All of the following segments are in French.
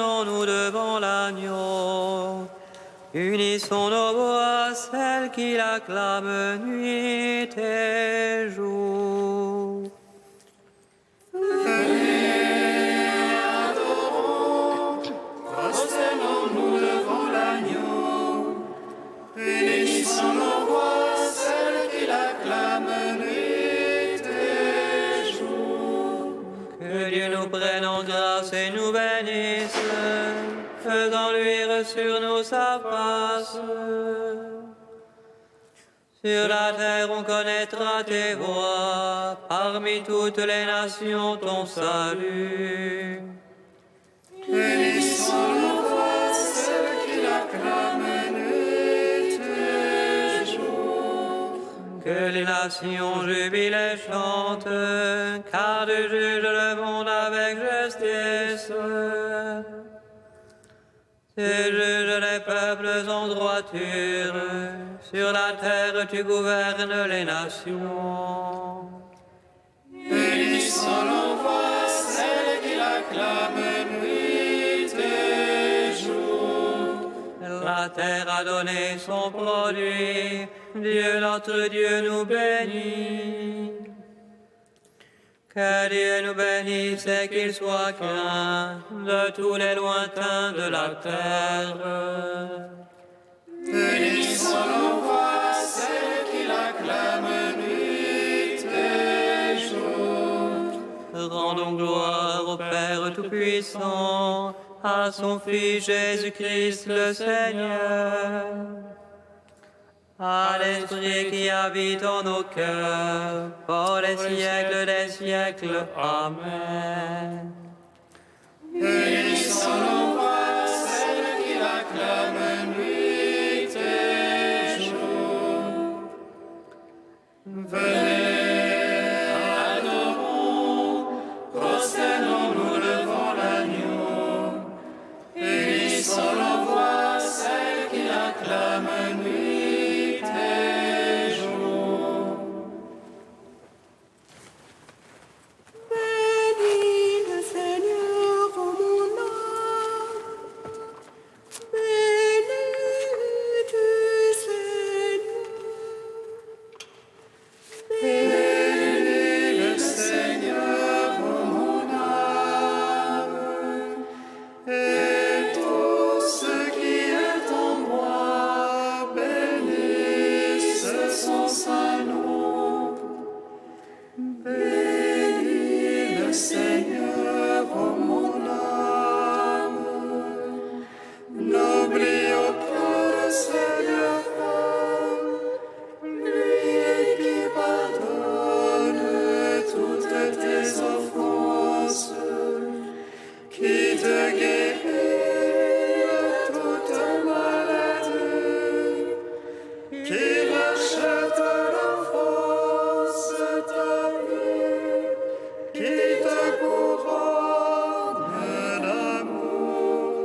prosternons-nous devant l'agneau. Unissons nos voix à celles qui l'acclament nuit et jour. Prosternons-nous devant l'agneau, unissons nos voix, celles qui l'acclament nuit et jour. Que Dieu nous prenne en grâce et nous bénisse, faisant luire sur nous sa face. Sur la terre on connaîtra tes voies, parmi toutes les nations ton salut. Unissons nos voix, celles qui l'acclament nuit et jour. Que les nations jubilent et chantent, car tu juges le monde avec justice. Tu juges les peuples en droiture, sur la terre tu gouvernes les nations. Unissons nos voix, celles qui l'acclament nuit et jour. La terre a donné son produit, Dieu notre Dieu nous bénit. Que Dieu nous bénisse et qu'il soit craint de tous les lointains de la terre. Unissons nos voix, celles qui l'acclament nuit et jour. Rendons gloire au Père Tout-Puissant, à son Fils Jésus-Christ le Seigneur, à l'Esprit qui habite en nos cœurs, pour les siècles des siècles. Amen. Unissons nos voix, celles qui l'acclament nuit et jour. Venez, adorons, prosternons-nous devant l'agneau. Unissons nos voix, celles qui l'acclament nuit et jour. Bénis le Seigneur, ô mon âme. Bénis du Seigneur. Bénis le Seigneur, ô mon âme, et tout ce qui est en moi, bénisse son saint nom. Bénis le Seigneur, ô mon âme, n'oublie aucun le Seigneur, lui qui pardonne toutes tes offenses, qui te guérit de toute maladie, qui rachète l'offense de ta vie, qui te couronne d'amour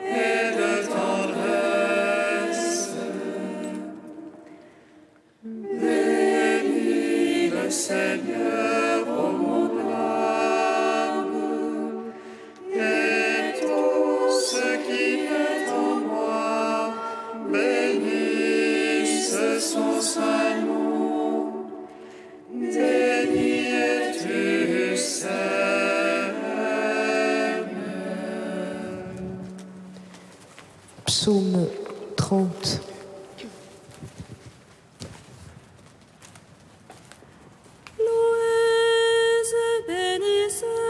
et de tendresse. Bénis le Seigneur, ô mon âme, et tout ce qui est en moi, bénisse son saint nom. Béni es-tu, Seigneur. Psaume 30. Louez et bénissez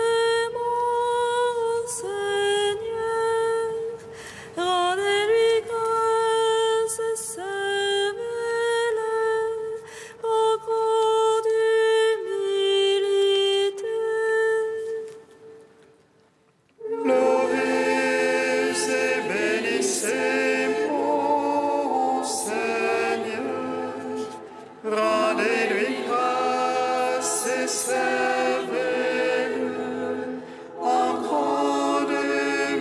mon Seigneur. Rendez-lui grâce et servez-le au cours d'humilité. Louez et bénissez mon Seigneur. Rendez-lui grâce et servez-le en grande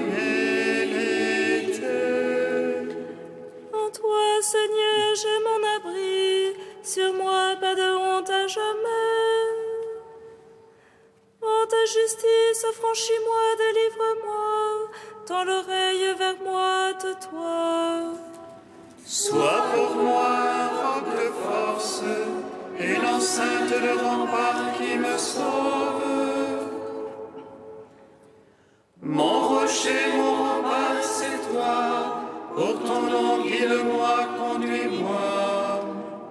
humilité. En toi, Seigneur, j'ai mon abri. Sur moi, pas de honte à jamais. En ta justice, affranchis-moi, délivre-moi. tends l'oreille vers moi, tais-toi. Sois pour moi un roc de force et l'enceinte de rempart qui me sauve. Mon rocher, mon rempart, c'est toi. Pour ton nom, guide-moi, conduis-moi.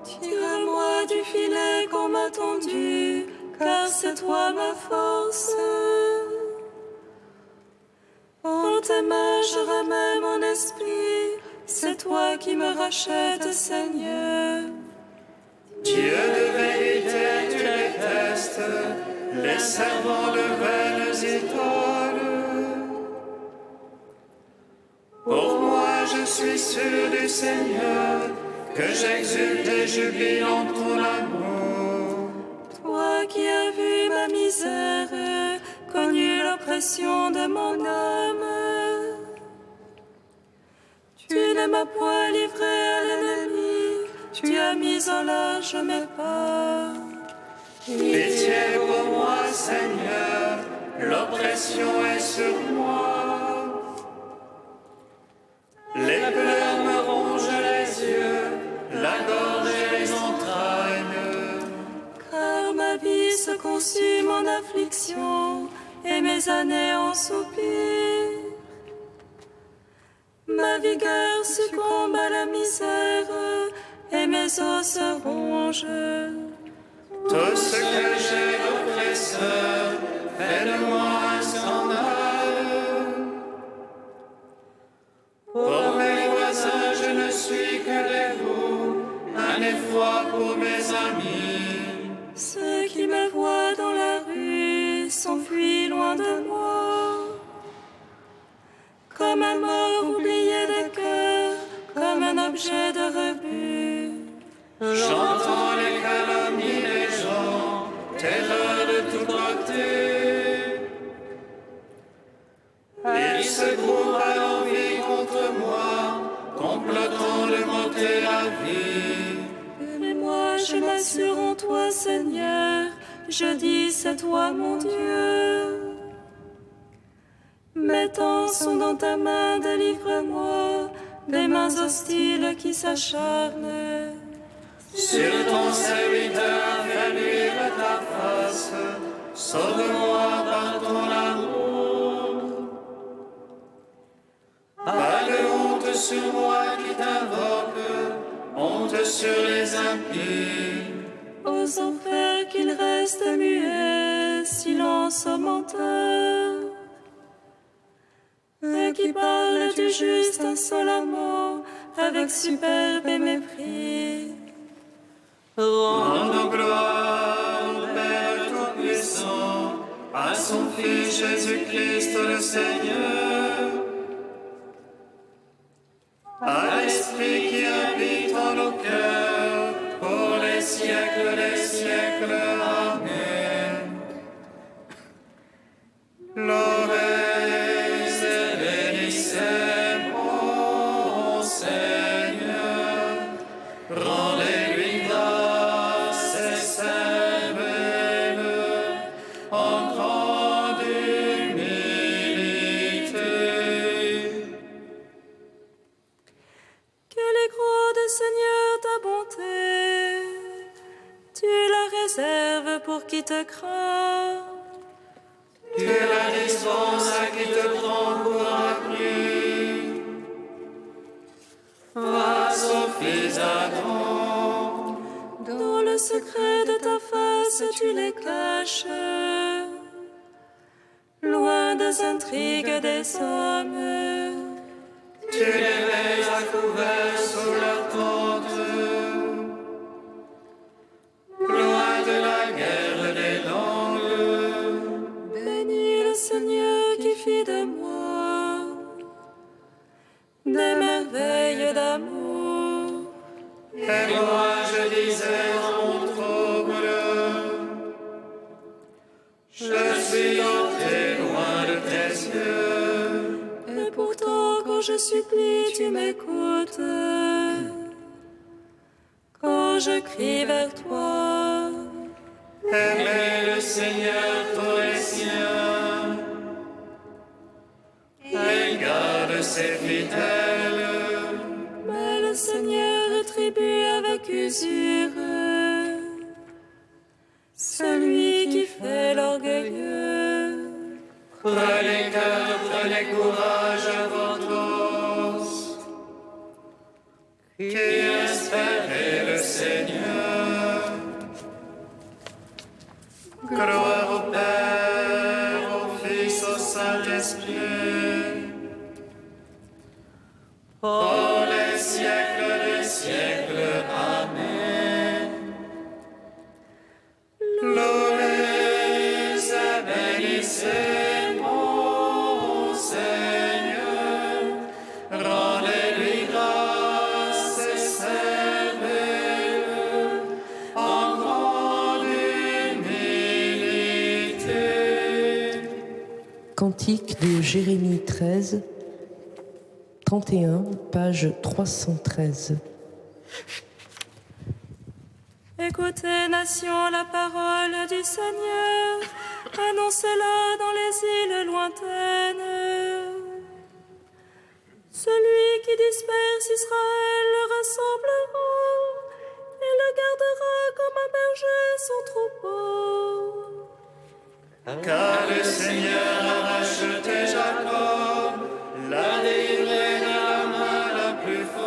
Tire-moi du filet qu'on m'a tendu, car c'est toi ma force. En tes mains, je remets mon esprit. C'est toi qui me rachètes, Seigneur. Dieu de vérité, tu détestes les servants de vaines idoles. Pour moi, je suis sûr du Seigneur, que j'exulte et jubile en ton amour. Toi qui as vu ma misère, connu l'oppression de mon âme. Tu ne m'as point livré à l'ennemi, tu as mis en large mes pas. Pitié pour moi, Seigneur, l'oppression est sur moi. Les pleurs me rongent les yeux, la gorge et les entrailles. Car ma vie se consume en affliction, et mes années en soupir. Ma vigueur succombe à la misère, et mes os se rongent. Tout ce que j'ai d'oppresseur fait de moi un scandale. Pour mes voisins, je ne suis que dégoût, un effroi pour mes amis. Ceux qui me voient dans la rue s'enfuient loin de moi. Comme un mort oublié des cœurs, comme un objet de rebut. J'entends les calomnies des gens, terreur de tous côtés. Ils se groupent à l'envie contre moi, complotant de m'ôter la vie. Mais moi je m'assure en toi, Seigneur, je dis c'est toi mon Dieu. Mes temps sont dans ta main, délivre-moi des mains hostiles qui s'acharnent. Sur ton serviteur, fais luire ta face, sauve-moi par ton amour. Pas de honte sur moi qui t'invoque, honte sur les impies. Aux enfers qu'ils restent muets, silence aux menteurs. Eux qui parlent du juste insolemment, avec superbe et mépris. Rendons gloire au Père Tout-Puissant, à son Fils Jésus-Christ le Seigneur, à l'Esprit qui habite en nos cœurs, pour les siècles des siècles. Amen. Louez et bénissez mon Seigneur, rendez-lui grâce et servez-le en grande humilité. Quel est gros de Seigneur ta bonté, tu la réserves pour qui te craint. Tu la dispenses à qui te prend pour appris. Va, Sophie Adam, Dans le secret de ta face tu les caches, loin des intrigues des hommes. tu les mets à couvert sous leur tente, loin de la guerre des langues. Bénis le Seigneur qui fit de moi des merveilles d'amour. Et moi je disais dans mon trouble, je suis hanté loin de tes yeux. Et pourtant quand je supplie tu m'écoutes, quand je crie vers toi. Aimez le Seigneur tous les siens, et de ses fidèles. Mais le Seigneur rétribue avec usure celui qui fait l'orgueilleux. Prenez cœur, prenez courage à votre os, qui espérez le Seigneur. Gloire au Père, au Fils, au Saint-Esprit, pour les siècles des siècles. Amen. Louez et bénissez mon Seigneur, rendez-lui grâce et servez-le en grande humilité. Cantique de Jérémie 13, 31, page 313. Écoutez, nations, la parole du Seigneur, annoncez-la dans les îles lointaines. Celui qui disperse Israël le rassemblera et le gardera comme un berger son troupeau. Car le Seigneur a racheté Jacob, l'a délivré de la main la plus forte.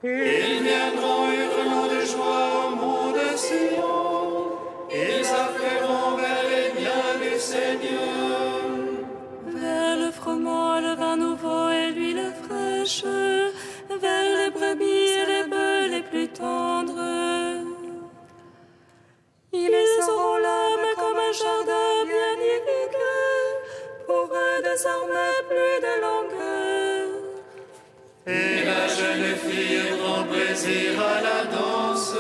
Ils viendront hurlant de joie au mont de Sion, ils afflueront vers les biens du Seigneur. Vers le froment, le vin nouveau et l'huile fraîche, vers les brebis et les bœufs les plus tendres. Ils auront l'âme comme un jardin bien irrigué, pour eux désormais plus de longueur. Et la jeune fille prend plaisir à la danse,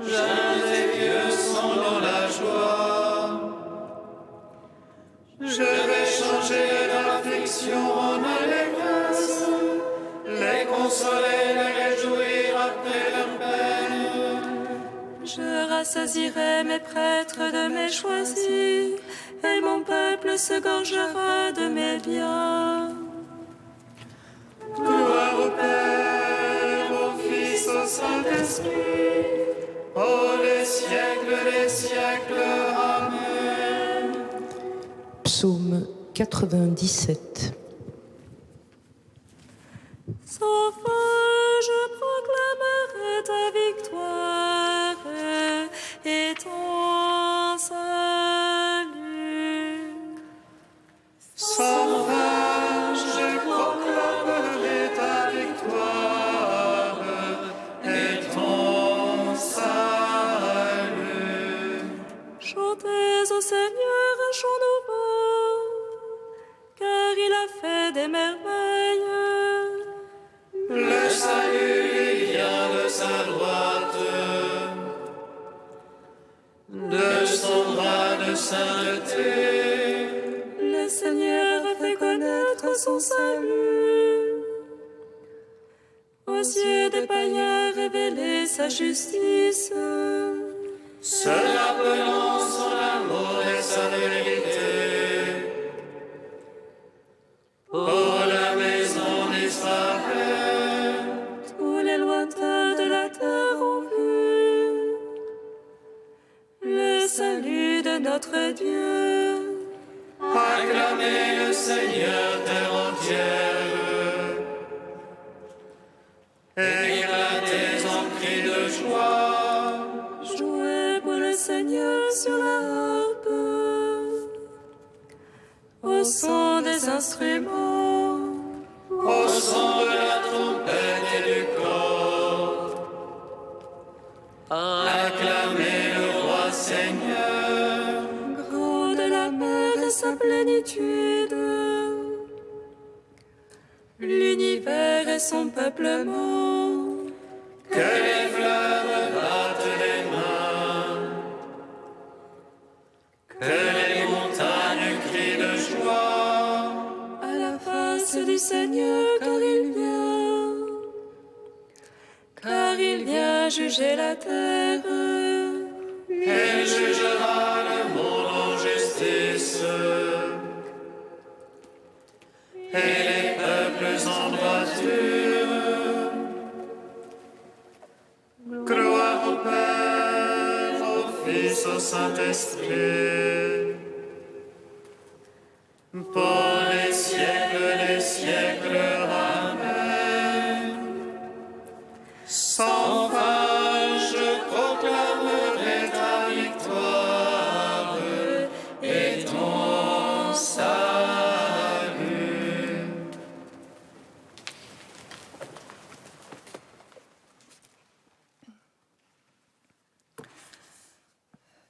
jeunes et vieux sont dans la joie. Je vais changer l'affliction en allégresse, les consoler, les réjouir après leur peine. Je rassasierai mes prêtres de mes choisis, et mon peuple se gorgera de mes biens. Gloire au Père, au Fils, au Saint-Esprit, pour les siècles des siècles. Amen. Psaume 97. Sauf je proclamerai ta victoire et ton salut. Sans fin, je proclamerai ta victoire et ton salut. Chantez au Seigneur un chant nouveau, car il a fait des merveilles. Le salut lui vient de sa droite, de son bras de sainteté. Le Seigneur a fait connaître son salut. Aux yeux des païens révéler sa justice. Se rappelant son amour et sa vérité, pour la maison d'Israël. Tous les lointains de la terre ont vu le salut de notre Dieu. Acclamez le Seigneur terre entière, éclatez en cris de joie. Jouez pour le Seigneur sur la harpe, au son des instruments, Au son de la trompette et du cor, acclamez le roi Seigneur. grand de la mer et sa plénitude, l'univers et son peuplement. Que les fleuves battent les mains, que les montagnes crient de joie. À la face du Seigneur, car il vient juger la terre. Et il jugera le monde en justice. au Saint-Esprit, pour les siècles des siècles. Amen. Sans fin, je proclamerai ta victoire et ton salut.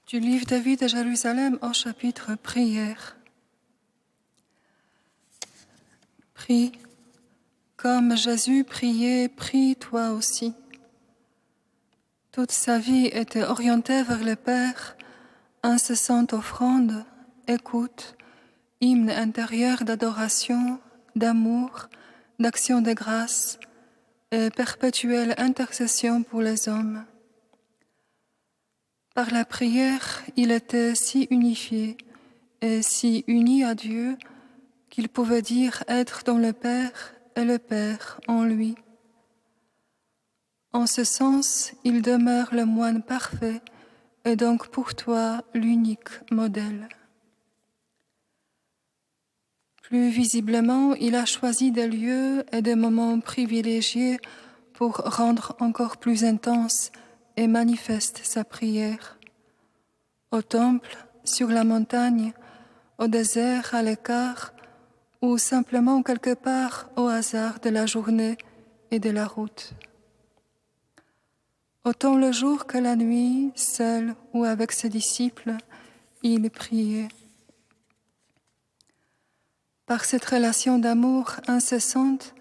Du livre de vie de Jérusalem au chapitre prière. Prie, comme Jésus priait, prie toi aussi. Toute sa vie était orientée vers le Père, incessante offrande, écoute, hymne intérieur d'adoration, d'amour, d'action de grâce et perpétuelle intercession pour les hommes. Par la prière, il était si unifié et si uni à Dieu qu'il pouvait dire être dans le Père et le Père en lui. En ce sens, il demeure le moine parfait et donc pour toi l'unique modèle. Plus visiblement, il a choisi des lieux et des moments privilégiés pour rendre encore plus intense et manifeste sa prière. Au temple, sur la montagne, au désert, à l'écart, ou simplement quelque part au hasard de la journée et de la route. Autant le jour que la nuit, seul ou avec ses disciples, il priait. Par cette relation d'amour incessante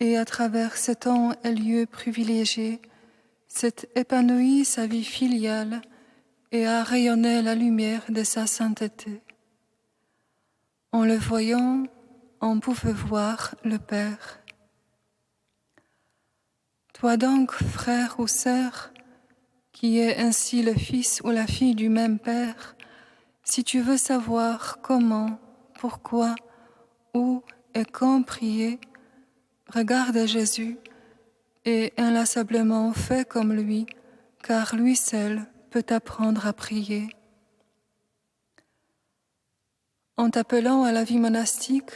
et à travers ces temps et lieux privilégiés, s'est épanouie sa vie filiale et a rayonné la lumière de sa sainteté. En le voyant, on pouvait voir le Père. Toi donc, frère ou sœur, qui es ainsi le fils ou la fille du même Père, si tu veux savoir comment, pourquoi, où et quand prier, regarde Jésus et inlassablement fais comme lui, car lui seul peut t'apprendre à prier. En t'appelant à la vie monastique,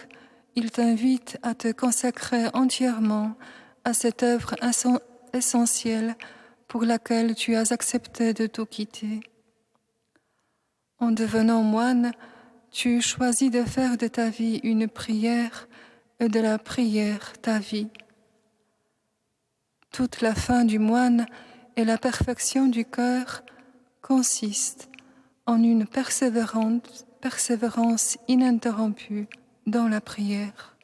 il t'invite à te consacrer entièrement à cette œuvre essentielle pour laquelle tu as accepté de tout quitter. En devenant moine, tu choisis de faire de ta vie une prière et de la prière ta vie. Toute la fin du moine et la perfection du cœur consistent en une persévérance ininterrompue dans la prière.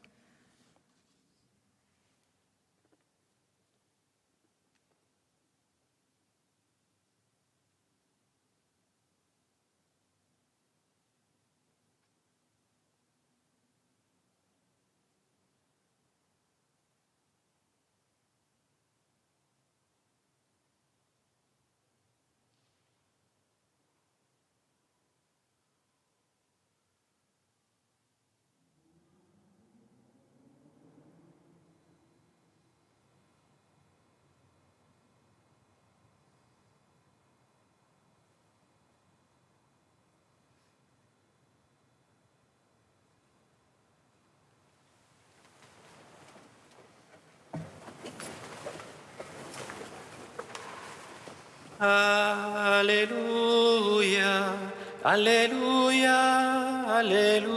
Alléluia, Alléluia, Alléluia.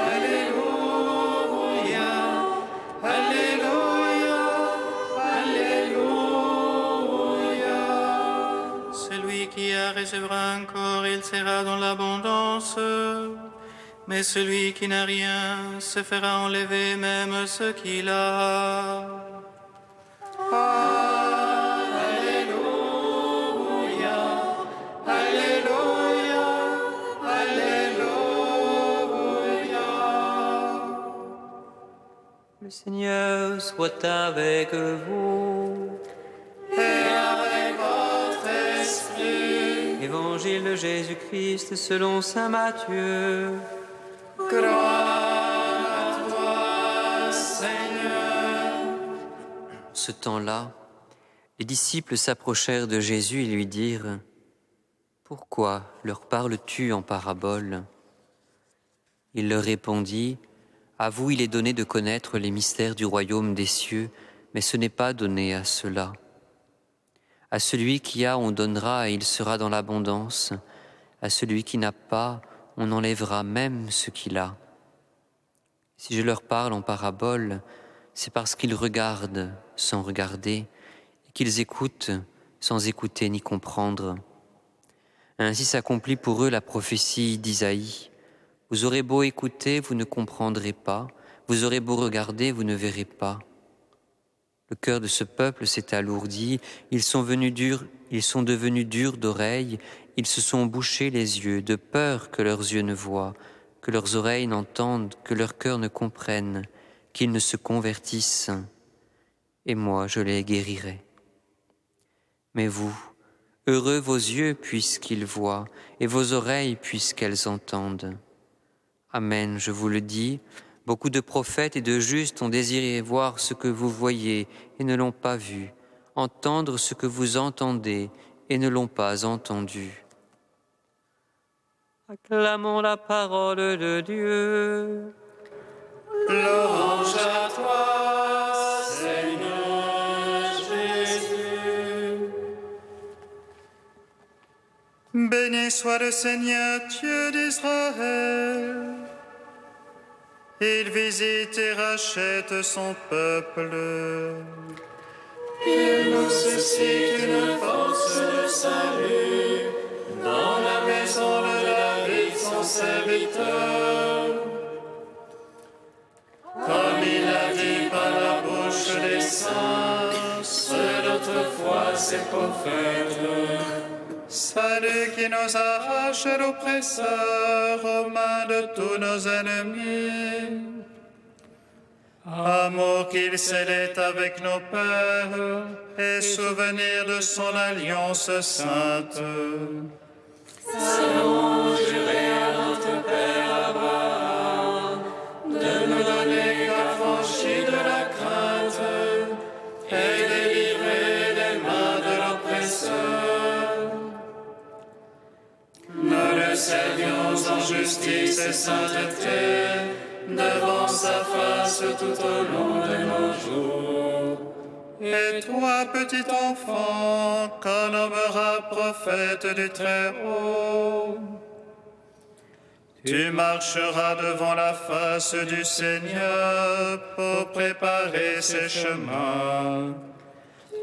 Alléluia, Alléluia, Alléluia. Celui qui a recevra encore, il sera dans l'abondance. Mais celui qui n'a rien se fera enlever même ce qu'il a. Alléluia, Alléluia, Alléluia. Le Seigneur soit avec vous. Et avec votre esprit. Évangile de Jésus-Christ selon saint Matthieu. Gloire à toi, Seigneur. Ce temps-là, Les disciples s'approchèrent de Jésus et lui dirent « Pourquoi leur parles-tu en parabole ?» Il leur répondit « À vous il est donné de connaître les mystères du royaume des cieux, mais ce n'est pas donné à ceux-là. À celui qui a, on donnera et il sera dans l'abondance. À celui qui n'a pas, on enlèvera même ce qu'il a. Si je leur parle en parabole, c'est parce qu'ils regardent sans regarder, et qu'ils écoutent sans écouter ni comprendre. Ainsi s'accomplit pour eux la prophétie d'Isaïe. Vous aurez beau écouter, vous ne comprendrez pas. Vous aurez beau regarder, vous ne verrez pas. Le cœur de ce peuple s'est alourdi, ils sont devenus durs d'oreilles, ils se sont bouchés les yeux, de peur que leurs yeux ne voient, que leurs oreilles n'entendent, que leur cœur ne comprenne, qu'ils ne se convertissent. Et moi, je les guérirai. Mais vous, heureux vos yeux puisqu'ils voient, et vos oreilles puisqu'elles entendent. Amen, je vous le dis, beaucoup de prophètes et de justes ont désiré voir ce que vous voyez et ne l'ont pas vu, entendre ce que vous entendez et ne l'ont pas entendu. Acclamons la parole de Dieu. Louange à toi, Seigneur Jésus. Béni soit le Seigneur Dieu d'Israël. Il visite et rachète son peuple. Il nous suscite une force de salut dans la maison de David, son serviteur. Comme il a dit par la bouche des saints, ceux d'autrefois ses prophètes. Salut qui nous arrache de l'oppresseur aux mains de tous nos ennemis. Amour qu'il scellait avec nos pères et souvenir de son alliance sainte. Salons juré à notre Père Abraham de nous donner qu'affranchis de la crainte et délivrés des mains de l'oppresseur. Nous le servions en justice et sainteté devant sa face tout au long de nos jours. Et toi, petit enfant, qu'on nommera prophète du Très-Haut, tu marcheras devant la face du Seigneur pour préparer ses chemins.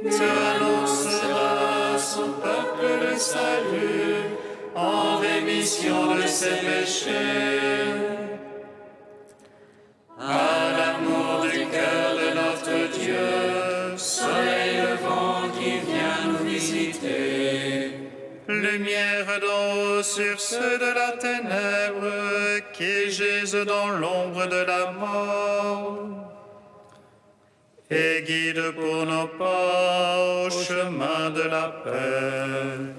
Tu annonceras à son peuple le salut en rémission de ses péchés. À l'amour du cœur de notre Dieu, soleil levant qui vient nous visiter. Lumière d'en haut sur ceux de la ténèbre qui gisent dans l'ombre de la mort. Et guide pour nos pas au chemin de la paix.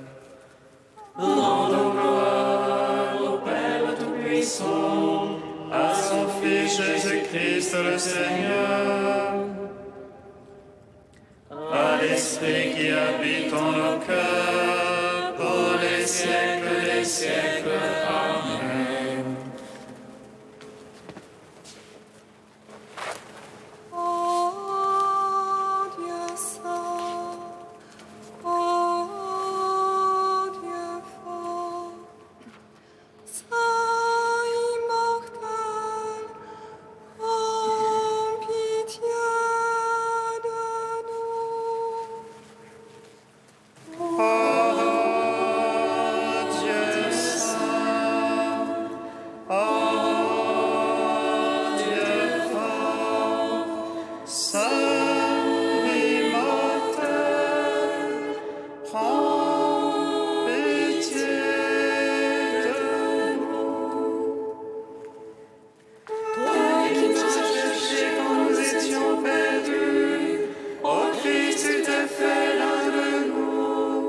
Rendons gloire au Père Tout-Puissant, à son Fils Jésus-Christ le Seigneur, à l'Esprit qui habite en nos cœurs, pour les siècles des siècles. Amen. Ô Dieu saint, ô Dieu fort, saint immortel, prends pitié de nous. Ô Dieu saint, ô Dieu fort, saint immortel, prends pitié de nous. Toi qui nous as cherchés quand nous étions perdus, ô Christ, tu t'es fait l'un de nous.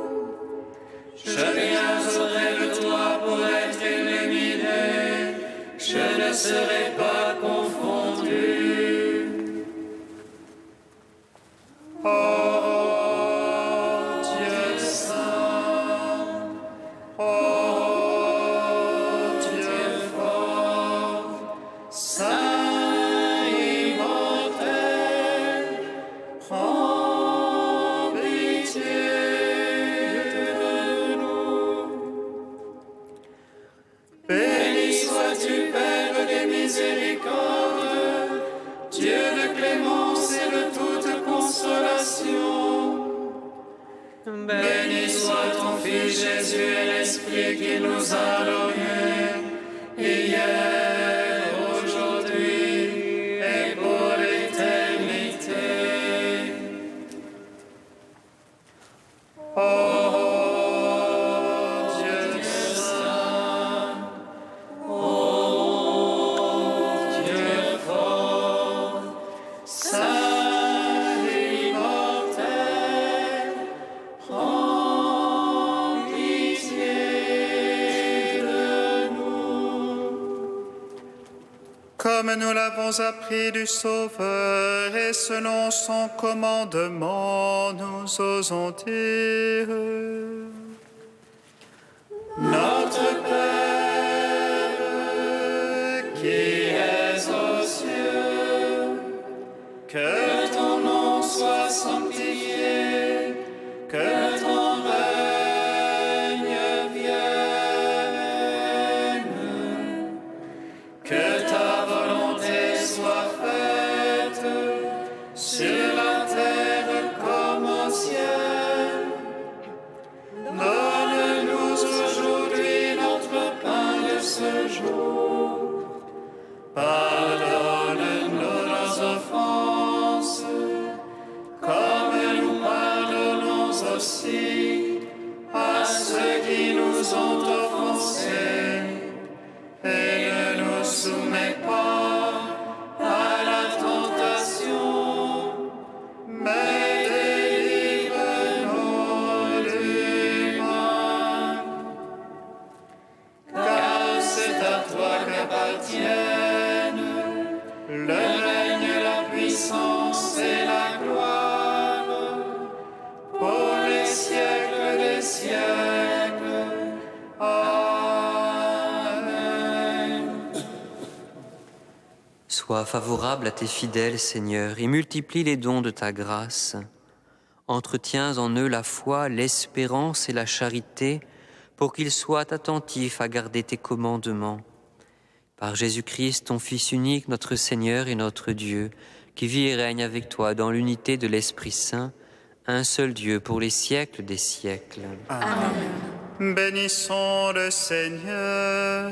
Je viendrai de toi pour être illuminé, je ne serai pas confondu. Ô sois-tu, Père des miséricordes, Dieu de clémence et de toute consolation. Béni soit ton Fils Jésus et l'Esprit qui nous a donnés, hier, aujourd'hui et pour l'éternité. Comme nous l'avons appris du Sauveur et selon son commandement, nous osons dire: Notre Père, qui es aux cieux, que ton nom soit sanctifié, que ton règne vienne, que ta volonté soit faite sur la terre comme au ciel. Donne-nous aujourd'hui notre pain de ce jour. Pardonne-nous nos offenses, comme nous pardonnons aussi à ceux qui nous ont offensés. Et ne nous soumets pas à la tentation, mais délivre-nous du mal. Car c'est à toi qu'appartiennent le règne, la puissance et la gloire, pour les siècles des siècles. Amen. Sois favorable à tes fidèles, Seigneur, et multiplie les dons de ta grâce. Entretiens en eux la foi, l'espérance et la charité, pour qu'ils soient attentifs à garder tes commandements. Par Jésus-Christ, ton Fils unique, notre Seigneur et notre Dieu, qui vit et règne avec toi dans l'unité de l'Esprit Saint, un seul Dieu pour les siècles des siècles. Amen. Bénissons le Seigneur.